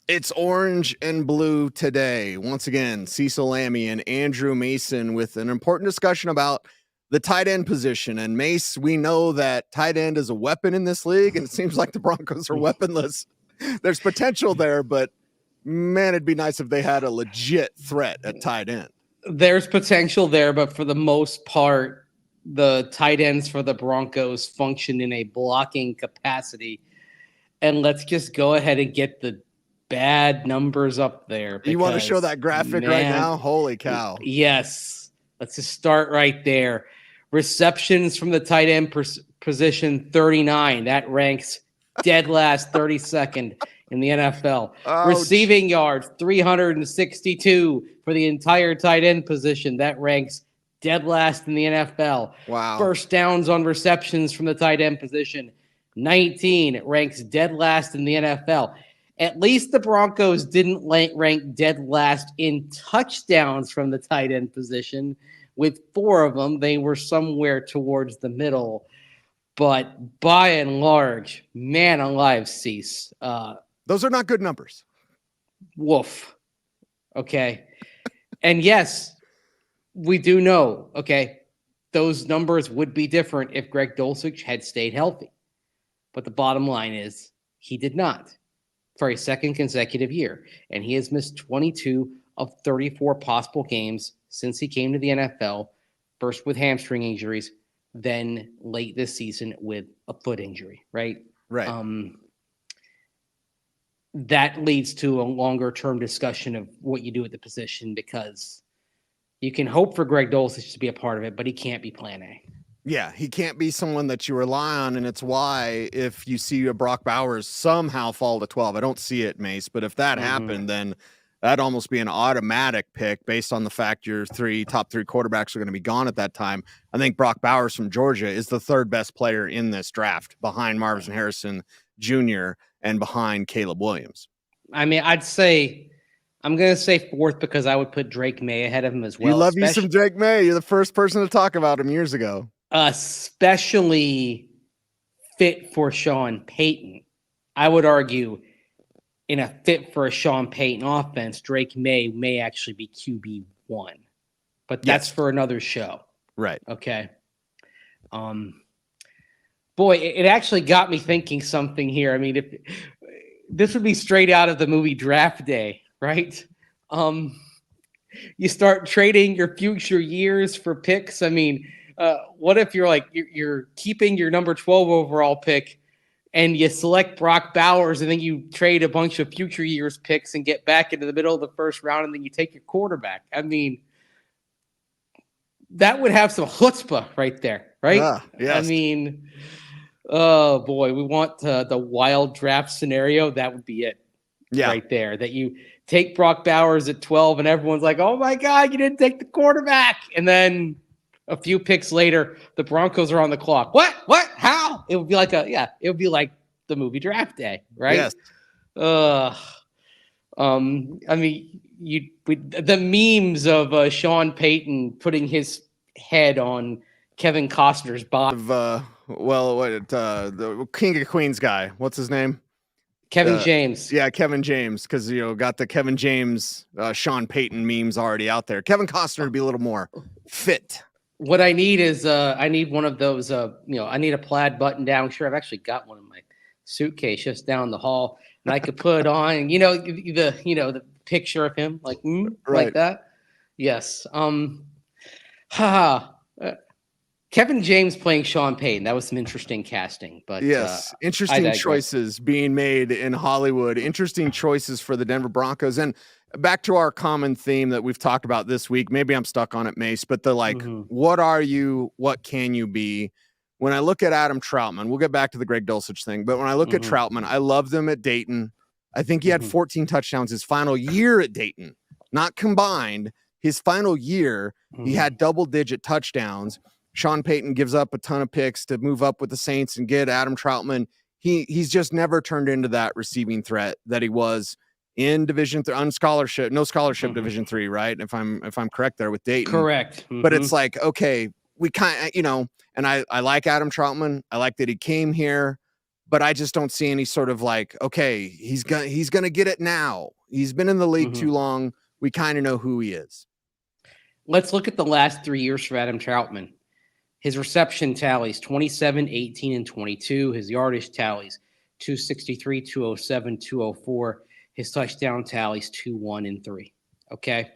It's orange and blue today. Once again, Cecil, Lammey, and Andrew Mason with an important discussion about the tight end position. And Mace, we know that tight end is a weapon in this league, and it seems like the Broncos are weaponless. There's potential there, but man, it'd be nice if they had a legit threat at tight end. There's potential there, but for the most part, the tight ends for the Broncos function in a blocking capacity. And let's just go ahead and get the bad numbers up there. You want to show that graphic right now? Holy cow. Yes. Let's just start right there. Receptions from the tight end position, 39. That ranks dead last, 32nd in the NFL. Ouch. Receiving yards, 362 for the entire tight end position. That ranks dead last in the NFL. Wow. First downs on receptions from the tight end position, 19. It ranks dead last in the NFL. At least the Broncos didn't rank dead last in touchdowns from the tight end position. With 4 of them, they were somewhere towards the middle. But by and large, man alive, Cease. Those are not good numbers. Woof. Okay. And yes, we do know, okay, those numbers would be different if Greg Dulcich had stayed healthy. But the bottom line is he did not for a second consecutive year. And he has missed 22 of 34 possible games since he came to the NFL, first with hamstring injuries, then late this season with a foot injury, right? Right. That leads to a longer-term discussion of what you do at the position, because you can hope for Greg Dulcich to be a part of it, but he can't be plan A. Yeah, he can't be someone that you rely on, and it's why if you see a Brock Bowers somehow fall to 12, I don't see it, Mace, but if that happened, then that'd almost be an automatic pick based on the fact your top three quarterbacks are going to be gone at that time. I think Brock Bowers from Georgia is the third best player in this draft, behind Marvin Harrison Jr. and behind Caleb Williams. I mean, I'm going to say fourth because I would put Drake May ahead of him as well. You love you some Drake May. You're the first person to talk about him years ago. Especially fit for Sean Payton. I would argue in a fit for a Sean Payton offense, Drake may actually be QB1. But that's for another show. Right. Okay. Boy, it actually got me thinking something here. I mean, if this would be straight out of the movie Draft Day, right? You start trading your future years for picks. I mean, what if you're keeping your number 12 overall pick and you select Brock Bowers and then you trade a bunch of future years picks and get back into the middle of the first round and then you take your quarterback? I mean, that would have some chutzpah right there, right? Yes. I mean, oh boy, we want the wild draft scenario. That would be it right there. That you take Brock Bowers at 12 and everyone's like, oh my God, you didn't take the quarterback. And then a few picks later, the Broncos are on the clock. What? How? It would be like it would be like the movie Draft Day, right? Yes. I mean, the memes of Sean Payton putting his head on Kevin Costner's body. The King of Queens guy, what's his name? Kevin James. Yeah, Kevin James, because got the Kevin James, Sean Payton memes already out there. Kevin Costner would be a little more fit. What I need is I need one of those. I need a plaid button down. Sure, I've actually got one in my suitcase just down the hall, and I could put it on. And, the picture of him like that. Yes. Kevin James playing Sean Payton. That was some interesting casting, but yes, interesting choices being made in Hollywood. Interesting choices for the Denver Broncos. And back to our common theme that we've talked about this week. Maybe I'm stuck on it, Mace, but what are you? What can you be? When I look at Adam Troutman, we'll get back to the Greg Dulcich thing, but when I look at Troutman, I loved him at Dayton. I think he had 14 touchdowns his final year at Dayton, not combined. His final year, he had double-digit touchdowns. Sean Payton gives up a ton of picks to move up with the Saints and get Adam Troutman. He's just never turned into that receiving threat that he was in Division 3 on scholarship, no scholarship Division 3, right? If I'm correct there with Dayton. Correct. But it's like, okay, we kind of, and I like Adam Troutman. I like that he came here, but I just don't see any sort of like, okay, he's gonna get it now. He's been in the league too long. We kind of know who he is. Let's look at the last 3 years for Adam Troutman. His reception tallies 27, 18, and 22. His yardage tallies 263, 207, 204. His touchdown tallies 2, 1, and 3. Okay.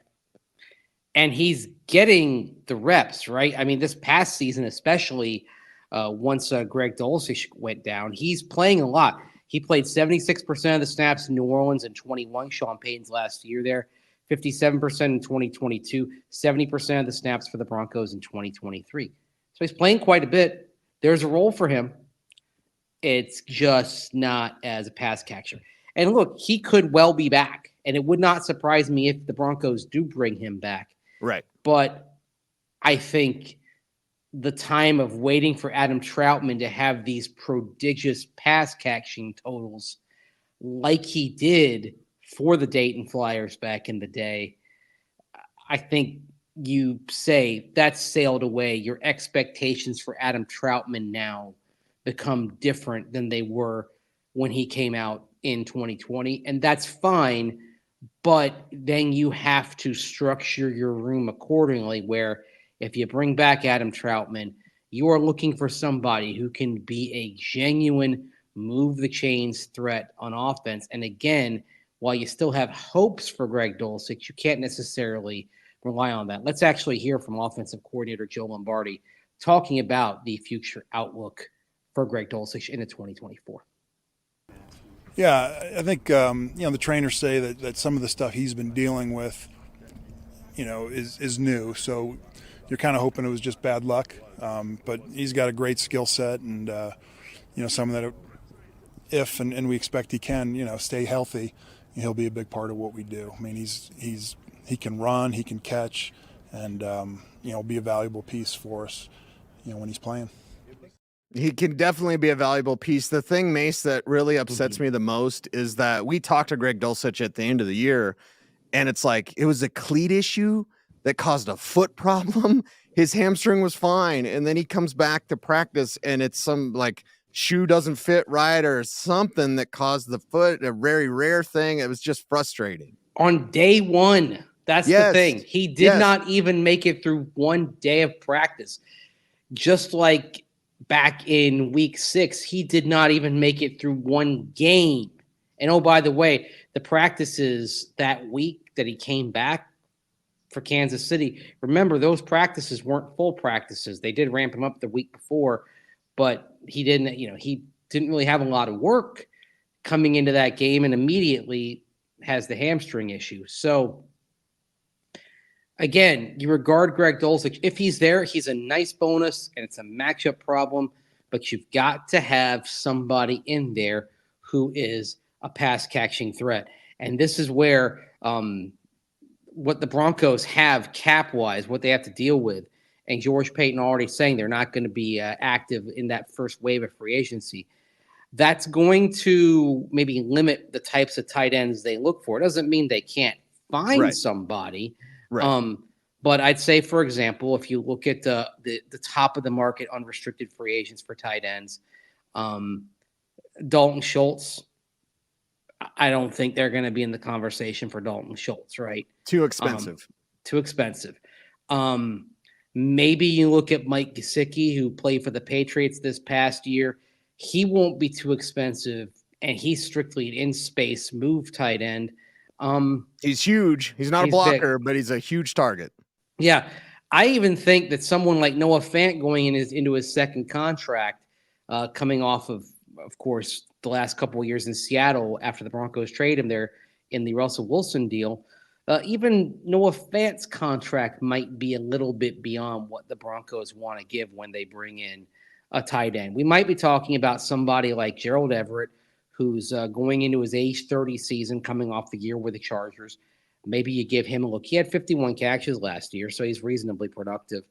And he's getting the reps, right? I mean, this past season, especially once Greg Dulcich went down, he's playing a lot. He played 76% of the snaps in New Orleans in 21, Sean Payton's last year there, 57% in 2022, 70% of the snaps for the Broncos in 2023. So he's playing quite a bit. There's a role for him. It's just not as a pass catcher. And look, he could well be back. And it would not surprise me if the Broncos do bring him back. Right. But I think the time of waiting for Adam Troutman to have these prodigious pass catching totals like he did for the Dayton Flyers back in the day, I think you say that's sailed away. Your expectations for Adam Troutman now become different than they were when he came out in 2020. And that's fine. But then you have to structure your room accordingly, where if you bring back Adam Troutman, you are looking for somebody who can be a genuine move the chains threat on offense. And again, while you still have hopes for Greg Dulcich, you can't necessarily rely on that. Let's actually hear from offensive coordinator Joe Lombardi talking about the future outlook for Greg Dulcich into 2024. Yeah, I think the trainers say that some of the stuff he's been dealing with, is new. So you're kind of hoping it was just bad luck. But he's got a great skill set, and some that and we expect he can stay healthy, he'll be a big part of what we do. I mean, he can run, he can catch, and be a valuable piece for us, when he's playing. He can definitely be a valuable piece. The thing, Mace, that really upsets me the most is that we talked to Greg Dulcich at the end of the year, and it's like it was a cleat issue that caused a foot problem. His hamstring was fine, and then he comes back to practice, and it's some like shoe doesn't fit right or something that caused the foot, a very rare thing. It was just frustrating. On day one, that's the thing. He did not even make it through one day of practice. Just like back in week 6, he did not even make it through one game. And oh, by the way, the practices that week that he came back for Kansas City, remember, those practices weren't full practices. They did ramp him up the week before, but he didn't really have a lot of work coming into that game, and immediately has the hamstring issue. So again, you regard Greg Dulcich. If he's there, he's a nice bonus, and it's a matchup problem. But you've got to have somebody in there who is a pass-catching threat. And this is where what the Broncos have cap-wise, what they have to deal with. And George Paton already saying they're not going to be active in that first wave of free agency. That's going to maybe limit the types of tight ends they look for. It doesn't mean they can't find somebody. Right. But I'd say, for example, if you look at the top of the market unrestricted free agents for tight ends, Dalton Schultz, I don't think they're going to be in the conversation for Dalton Schultz, right? Too expensive. Maybe you look at Mike Gesicki, who played for the Patriots this past year. He won't be too expensive, and he's strictly an in-space move tight end. He's huge. He's not a blocker, but he's a huge target. Yeah. I even think that someone like Noah Fant going into his second contract, coming off of course, the last couple of years in Seattle after the Broncos trade him there in the Russell Wilson deal, even Noah Fant's contract might be a little bit beyond what the Broncos want to give when they bring in a tight end. We might be talking about somebody like Gerald Everett, who's going into his age 30 season, coming off the year with the Chargers. Maybe you give him a look. He had 51 catches last year, so he's reasonably productive.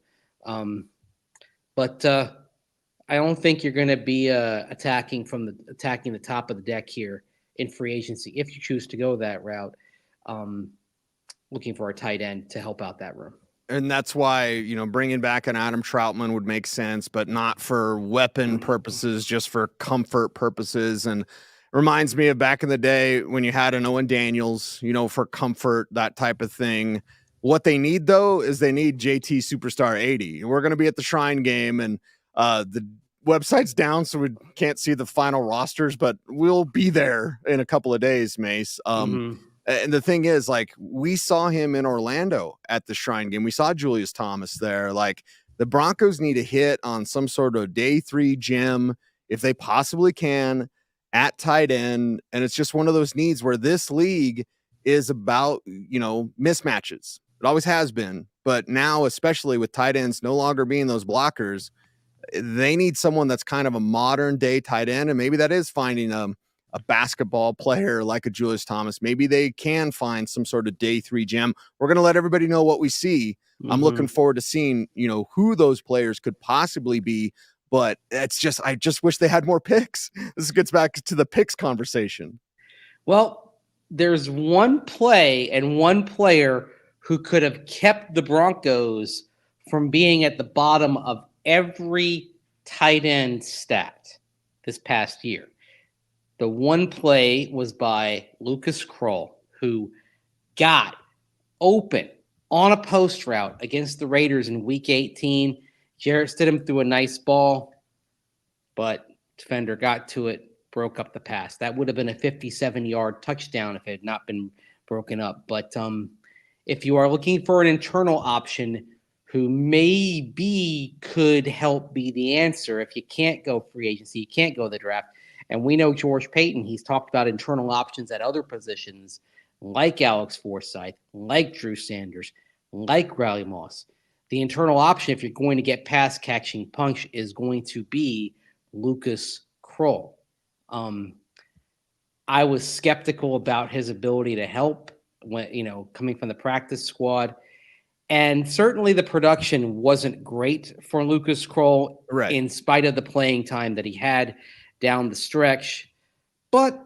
But I don't think you're going to be attacking the top of the deck here in free agency if you choose to go that route. Looking for a tight end to help out that room. And that's why, bringing back an Adam Troutman would make sense, but not for weapon purposes, just for comfort purposes. And reminds me of back in the day when you had an Owen Daniels, for comfort, that type of thing. What they need, though, is they need JT Superstar 80. We're going to be at the Shrine game, and the website's down, so we can't see the final rosters, but we'll be there in a couple of days, Mace. And the thing is, we saw him in Orlando at the Shrine game. We saw Julius Thomas there. The Broncos need a hit on some sort of day 3 gem, if they possibly can, at tight end. And it's just one of those needs where this league is about, mismatches. It always has been. But now, especially with tight ends no longer being those blockers, they need someone that's kind of a modern day tight end. And maybe that is finding a basketball player like a Julius Thomas. Maybe they can find some sort of day 3 gem. We're going to let everybody know what we see. I'm looking forward to seeing, who those players could possibly be. But I just wish they had more picks. This gets back to the picks conversation. Well, there's one play and one player who could have kept the Broncos from being at the bottom of every tight end stat this past year. The one play was by Lucas Krull, who got open on a post route against the Raiders in Week 18. Jarrett Stidham threw a nice ball, but defender got to it, broke up the pass. That would have been a 57-yard touchdown if it had not been broken up. But if you are looking for an internal option who maybe could help be the answer, if you can't go free agency, you can't go the draft, and we know George Payton, he's talked about internal options at other positions like Alex Forsythe, like Drew Sanders, like Riley Moss. The internal option, if you're going to get pass catching punch, is going to be Lucas Krull. I was skeptical about his ability to help when, coming from the practice squad. And certainly the production wasn't great for Lucas Krull, right, in spite of the playing time that he had down the stretch. But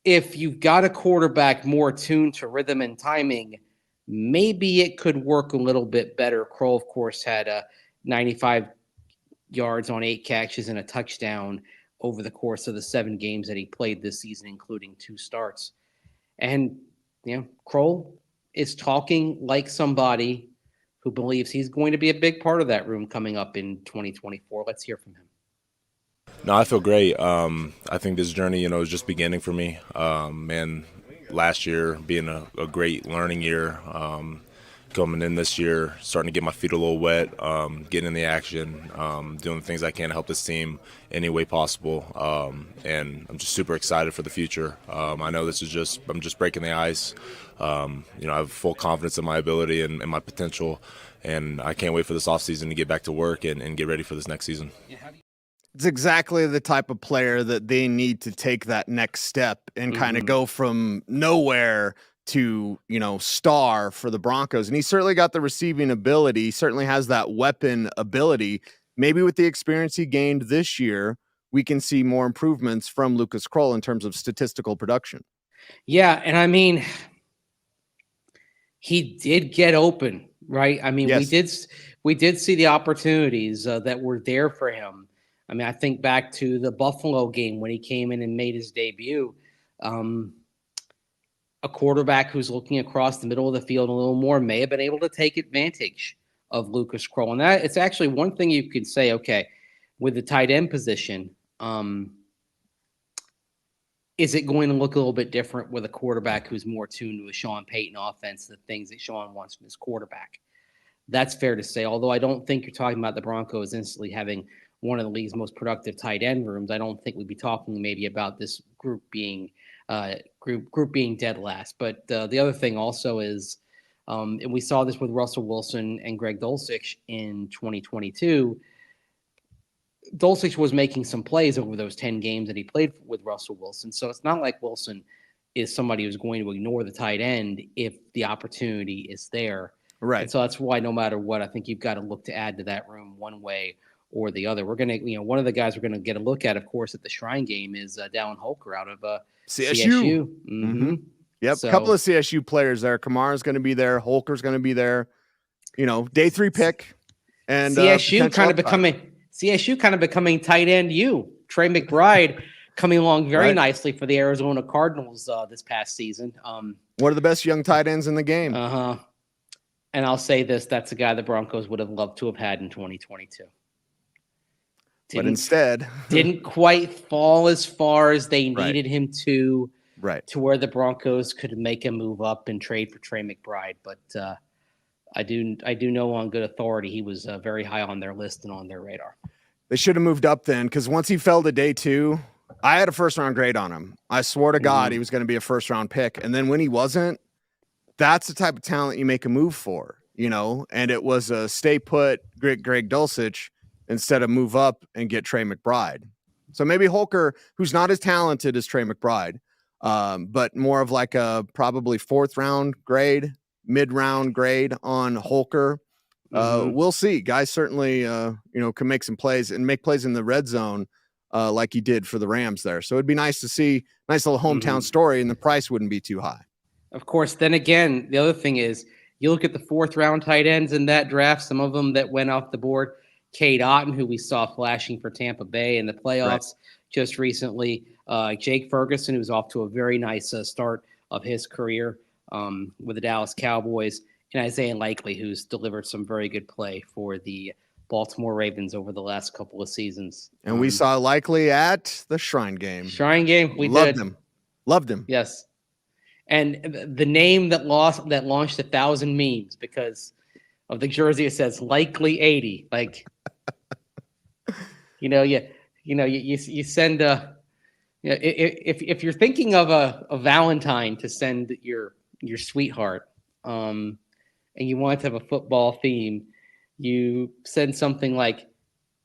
if you've got a quarterback more tuned to rhythm and timing, maybe it could work a little bit better. Krull, of course, had 95 yards on 8 catches and a touchdown over the course of the 7 games that he played this season, including 2 starts. And, Krull is talking like somebody who believes he's going to be a big part of that room coming up in 2024. Let's hear from him. No, I feel great. I think this journey, is just beginning for me. And last year being a great learning year, coming in this year, starting to get my feet a little wet, getting in the action, doing the things I can to help this team any way possible. And I'm just super excited for the future. I know I'm just breaking the ice. I have full confidence in my ability and my potential, and I can't wait for this offseason to get back to work and get ready for this next season. It's exactly the type of player that they need to take that next step and kind of go from nowhere to, star for the Broncos. And he certainly got the receiving ability, certainly has that weapon ability. Maybe with the experience he gained this year, we can see more improvements from Lucas Krull in terms of statistical production. Yeah, and he did get open, right? Yes. we did see the opportunities that were there for him. I think back to the Buffalo game when he came in and made his debut. A quarterback who's looking across the middle of the field a little more may have been able to take advantage of Lucas Krull. And that it's actually one thing you could say, okay, with the tight end position, is it going to look a little bit different with a quarterback who's more tuned to a Sean Payton offense, the things that Sean wants from his quarterback? That's fair to say, although I don't think you're talking about the Broncos instantly having one of the league's most productive tight end rooms. I don't think we'd be talking maybe about this group being dead last. But the other thing also is, and we saw this with Russell Wilson and Greg Dulcich in 2022, Dulcich was making some plays over those 10 games that he played with Russell Wilson. So it's not like Wilson is somebody who's going to ignore the tight end if the opportunity is there. Right. And so that's why no matter what, I think you've got to look to add to that room one way or the other. We're going to, one of the guys we're going to get a look at, of course, at the Shrine game is Dallin Holker out of CSU. Yep. So, a couple of CSU players there. Kamara's going to be there. Holker's going to be there. day 3 pick. And CSU kind of becoming tight end. Trey McBride coming along very nicely for the Arizona Cardinals this past season. One of the best young tight ends in the game. And I'll say this: that's a guy the Broncos would have loved to have had in 2022. But instead, didn't quite fall as far as they needed him to. Right. To where the Broncos could make a move up and trade for Trey McBride, but I do know on good authority he was very high on their list and on their radar. They should have moved up then, because once he fell to day 2, I had a first-round grade on him. I swore to God he was going to be a first-round pick, and then when he wasn't, that's the type of talent you make a move for, and it was a stay put Greg Dulcich instead of move up and get Trey McBride. So maybe Holker, who's not as talented as Trey McBride, but more of like a probably 4th-round grade, mid-round grade on Holker. We'll see. Guys certainly, can make some plays and make plays in the red zone like he did for the Rams there. So it'd be nice to see, nice little hometown story, and the price wouldn't be too high. Of course, then again, the other thing is you look at the 4th-round tight ends in that draft, some of them that went off the board. Cade Otton, who we saw flashing for Tampa Bay in the playoffs just recently. Jake Ferguson, who's off to a very nice start of his career with the Dallas Cowboys, and Isaiah Likely, who's delivered some very good play for the Baltimore Ravens over the last couple of seasons. And we saw Likely at the Shrine Game. We loved him. Yes. And the name that launched 1,000 memes because of the jersey, it says Likely 80. Like, you send if you're thinking of a Valentine to send your sweetheart, and you want to have a football theme, you send something like,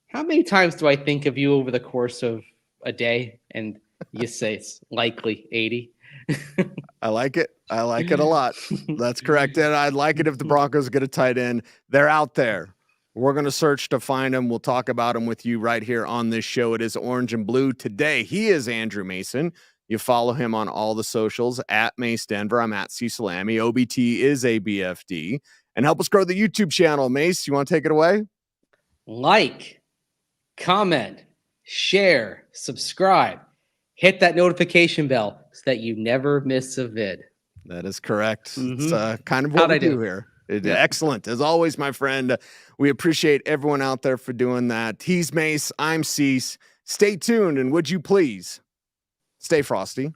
how many times do I think of you over the course of a day? And you say it's likely 80. I like it. I like it a lot. That's correct. And I'd like it if the Broncos get a tight end. They're out there. We're going to search to find them. We'll talk about them with you right here on this show. It is Orange and Blue today. He is Andrew Mason. You follow him on all the socials at Mace Denver. I'm at Cecil Lammey. OBT is a BFD. And help us grow the YouTube channel. Mace, you want to take it away? Like, comment, share, subscribe, hit that notification bell so that you never miss a vid. That is correct. It's kind of what we do here. Excellent. As always, my friend, we appreciate everyone out there for doing that. He's Mace. I'm Cease. Stay tuned, and would you please stay frosty.